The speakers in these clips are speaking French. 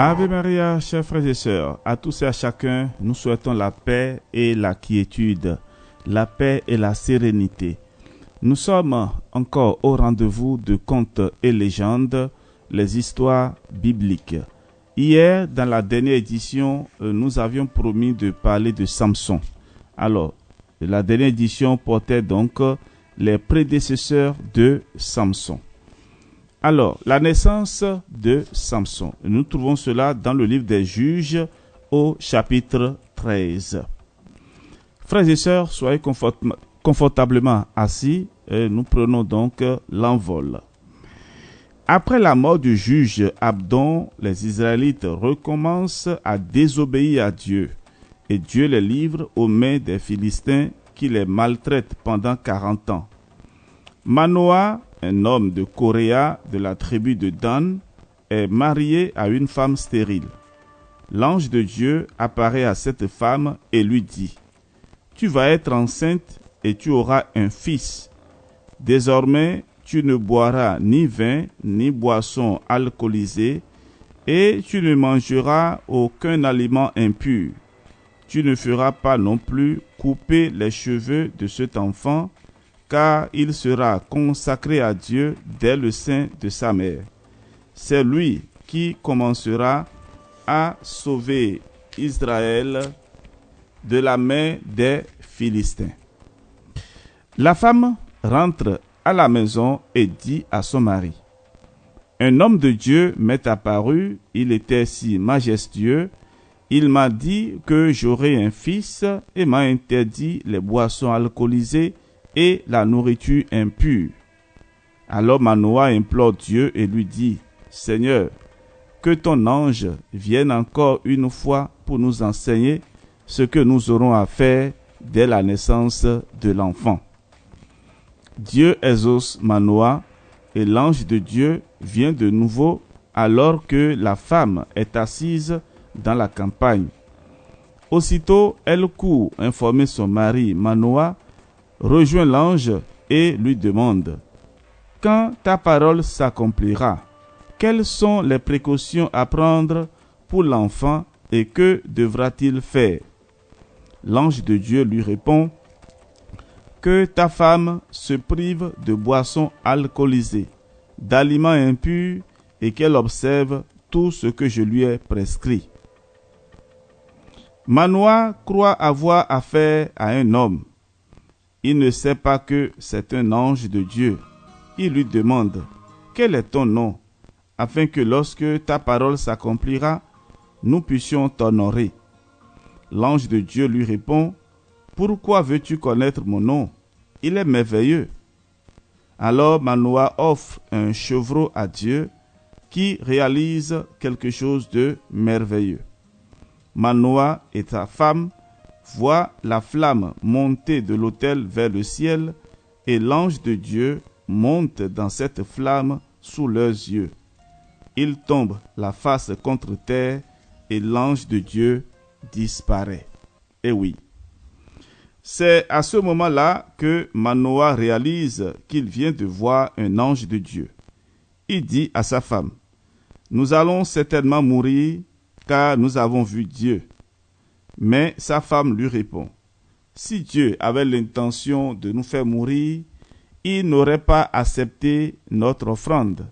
Ave Maria, chers frères et sœurs, à tous et à chacun, nous souhaitons la paix et la quiétude, la paix et la sérénité. Nous sommes encore au rendez-vous de contes et légendes, les histoires bibliques. Hier, dans la dernière édition, nous avions promis de parler de Samson. Alors, la dernière édition portait donc les prédécesseurs de Samson. Alors, la naissance de Samson. Nous trouvons cela dans le livre des Juges au chapitre 13. Frères et sœurs, soyez confortablement assis et nous prenons donc l'envol. Après la mort du juge Abdon, les Israélites recommencent à désobéir à Dieu et Dieu les livre aux mains des Philistins qui les maltraitent pendant 40 ans. Manoah, un homme de Coréa de la tribu de Dan, est marié à une femme stérile. L'ange de Dieu apparaît à cette femme et lui dit : « Tu vas être enceinte et tu auras un fils. Désormais, tu ne boiras ni vin ni boisson alcoolisée et tu ne mangeras aucun aliment impur. Tu ne feras pas non plus couper les cheveux de cet enfant, car il sera consacré à Dieu dès le sein de sa mère. C'est lui qui commencera à sauver Israël de la main des Philistins. » La femme rentre à la maison et dit à son mari : « Un homme de Dieu m'est apparu, il était si majestueux, il m'a dit que j'aurai un fils et m'a interdit les boissons alcoolisées et la nourriture impure. » Alors Manoah implore Dieu et lui dit : « Seigneur, que ton ange vienne encore une fois pour nous enseigner ce que nous aurons à faire dès la naissance de l'enfant. » Dieu exauce Manoah et l'ange de Dieu vient de nouveau alors que la femme est assise dans la campagne. Aussitôt, elle court informer son mari Manoah, rejoint l'ange et lui demande : « Quand ta parole s'accomplira, quelles sont les précautions à prendre pour l'enfant et que devra-t-il faire ?» L'ange de Dieu lui répond : « Que ta femme se prive de boissons alcoolisées, d'aliments impurs et qu'elle observe tout ce que je lui ai prescrit. » Manoah croit avoir affaire à un homme. Il ne sait pas que c'est un ange de Dieu. Il lui demande : « Quel est ton nom, afin que lorsque ta parole s'accomplira, nous puissions t'honorer ?» L'ange de Dieu lui répond : « Pourquoi veux-tu connaître mon nom ? Il est merveilleux. » Alors Manoah offre un chevreau à Dieu qui réalise quelque chose de merveilleux. Manoah et sa femme voient la flamme monter de l'autel vers le ciel et l'ange de Dieu monte dans cette flamme sous leurs yeux. Ils tombent la face contre terre et l'ange de Dieu disparaît. Et oui, c'est à ce moment-là que Manoah réalise qu'il vient de voir un ange de Dieu. Il dit à sa femme : « Nous allons certainement mourir, car nous avons vu Dieu. » Mais sa femme lui répond : « Si Dieu avait l'intention de nous faire mourir, il n'aurait pas accepté notre offrande.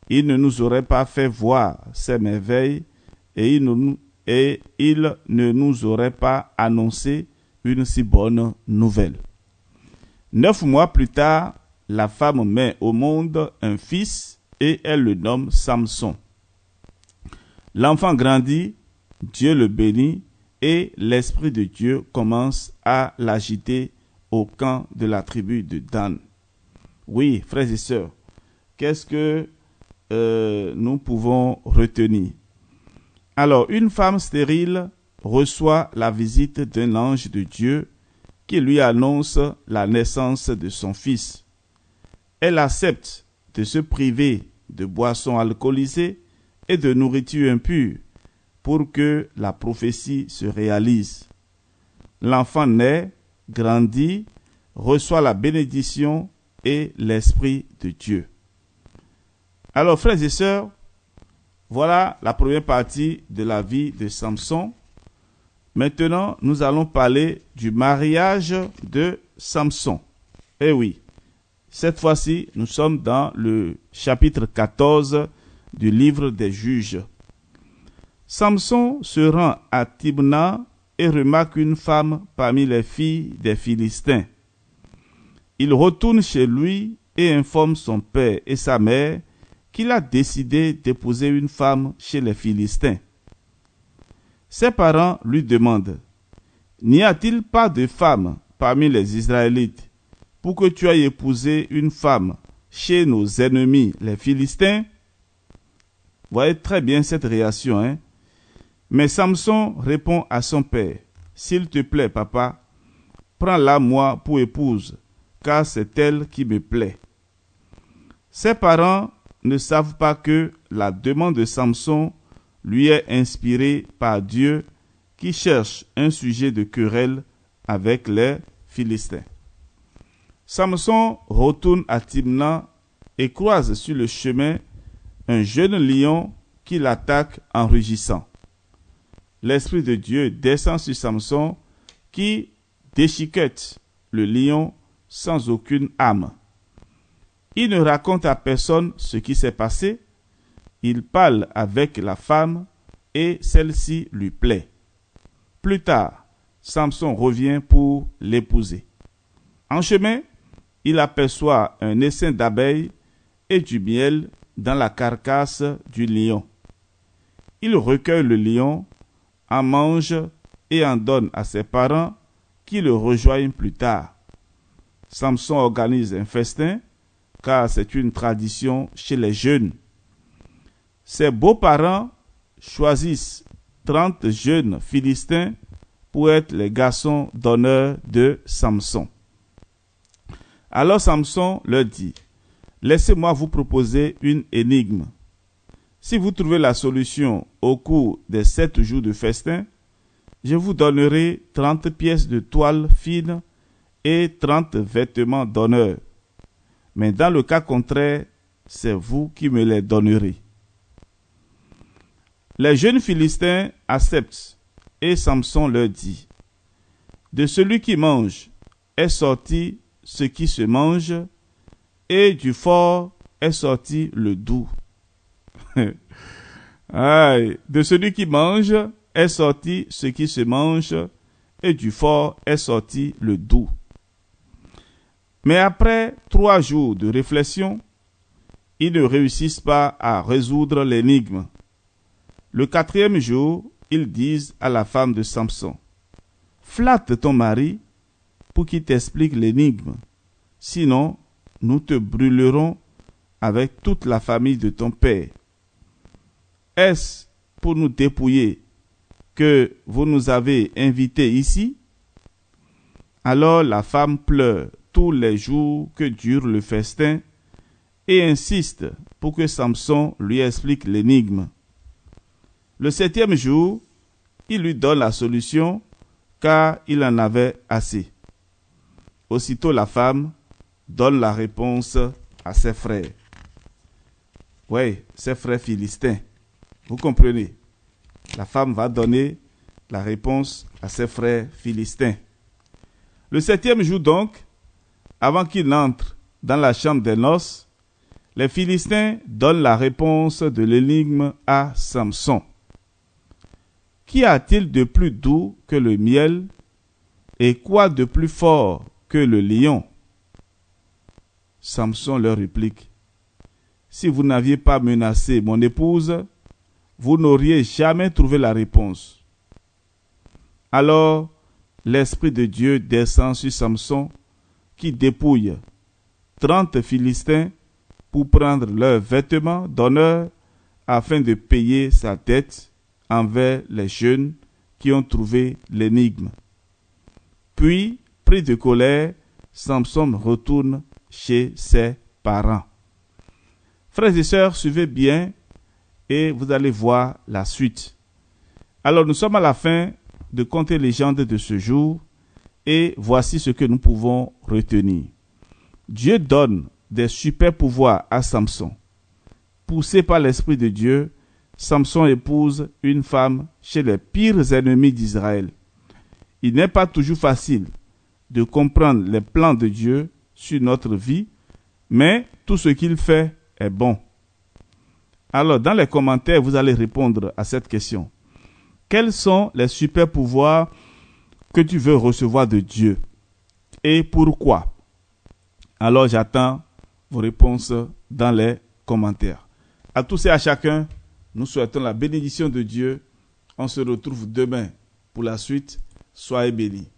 Il ne nous aurait pas fait voir ses merveilles et il ne nous aurait pas annoncé une si bonne nouvelle. » 9 mois plus tard, la femme met au monde un fils et elle le nomme Samson. L'enfant grandit, Dieu le bénit et l'Esprit de Dieu commence à l'agiter au camp de la tribu de Dan. Oui, frères et sœurs, qu'est-ce que nous pouvons retenir? Alors, une femme stérile reçoit la visite d'un ange de Dieu qui lui annonce la naissance de son fils. Elle accepte de se priver de boissons alcoolisées et de nourriture impure pour que la prophétie se réalise. L'enfant naît, grandit, reçoit la bénédiction et l'Esprit de Dieu. Alors, frères et sœurs, Voilà la première partie de la vie de Samson. Maintenant, nous allons parler du mariage de Samson. Eh oui, cette fois-ci, nous sommes dans le chapitre 14 du livre des Juges. Samson se rend à Timna et remarque une femme parmi les filles des Philistins. Il retourne chez lui et informe son père et sa mère qu'il a décidé d'épouser une femme chez les Philistins. Ses parents lui demandent « N'y a-t-il pas de femme parmi les Israélites pour que tu ailles épouser une femme chez nos ennemis, les Philistins ?» Vous voyez très bien cette réaction, hein? Mais Samson répond à son père « S'il te plaît, papa, prends-la moi pour épouse, car c'est elle qui me plaît. » Ses parents ne savent pas que la demande de Samson lui est inspirée par Dieu qui cherche un sujet de querelle avec les Philistins. Samson retourne à Timna et croise sur le chemin un jeune lion qui l'attaque en rugissant. L'Esprit de Dieu descend sur Samson qui déchiquette le lion sans aucune âme. Il ne raconte à personne ce qui s'est passé. Il parle avec la femme et celle-ci lui plaît. Plus tard, Samson revient pour l'épouser. En chemin, il aperçoit un essaim d'abeilles et du miel dans la carcasse du lion. Il recueille le lion, en mange et en donne à ses parents qui le rejoignent plus tard. Samson organise un festin car c'est une tradition chez les jeunes. Ses beaux-parents choisissent 30 jeunes Philistins pour être les garçons d'honneur de Samson. Alors Samson leur dit « Laissez-moi vous proposer une énigme. Si vous trouvez la solution au cours des 7 jours de festin, je vous donnerai 30 pièces de toile fine et 30 vêtements d'honneur. Mais dans le cas contraire, c'est vous qui me les donnerez. » Les jeunes Philistins acceptent et Samson leur dit « De celui qui mange est sorti ce qui se mange et du fort est sorti le doux. » De celui qui mange est sorti ce qui se mange et du fort est sorti le doux. Mais après 3 jours de réflexion, ils ne réussissent pas à résoudre l'énigme. Le 4e jour, ils disent à la femme de Samson « Flatte ton mari pour qu'il t'explique l'énigme, sinon nous te brûlerons avec toute la famille de ton père. Est-ce pour nous dépouiller que vous nous avez invités ici ?» Alors la femme pleure tous les jours que dure le festin et insiste pour que Samson lui explique l'énigme. Le 7e jour, il lui donne la solution car il en avait assez. Aussitôt la femme donne la réponse à ses frères. Oui, ses frères philistins. Vous comprenez? La femme va donner la réponse à ses frères philistins. Le 7e jour donc, avant qu'il n'entre dans la chambre des noces, les Philistins donnent la réponse de l'énigme à Samson. Qu'y a-t-il de plus doux que le miel et quoi de plus fort que le lion? Samson leur réplique, si vous n'aviez pas menacé mon épouse, vous n'auriez jamais trouvé la réponse. Alors, l'Esprit de Dieu descend sur Samson, qui dépouille 30 Philistins pour prendre leurs vêtements d'honneur afin de payer sa dette envers les jeunes qui ont trouvé l'énigme. Puis, pris de colère, Samson retourne chez ses parents. Frères et sœurs, suivez bien et vous allez voir la suite. Alors, nous sommes à la fin de Contes et légendes de ce jour et voici ce que nous pouvons retenir. Dieu donne des super pouvoirs à Samson. Poussé par l'Esprit de Dieu, Samson épouse une femme chez les pires ennemis d'Israël. Il n'est pas toujours facile de comprendre les plans de Dieu sur notre vie, mais tout ce qu'il fait est bon. Alors, dans les commentaires, vous allez répondre à cette question. Quels sont les super pouvoirs que tu veux recevoir de Dieu et pourquoi? Alors, j'attends vos réponses dans les commentaires. À tous et à chacun, nous souhaitons la bénédiction de Dieu. On se retrouve demain pour la suite. Soyez bénis.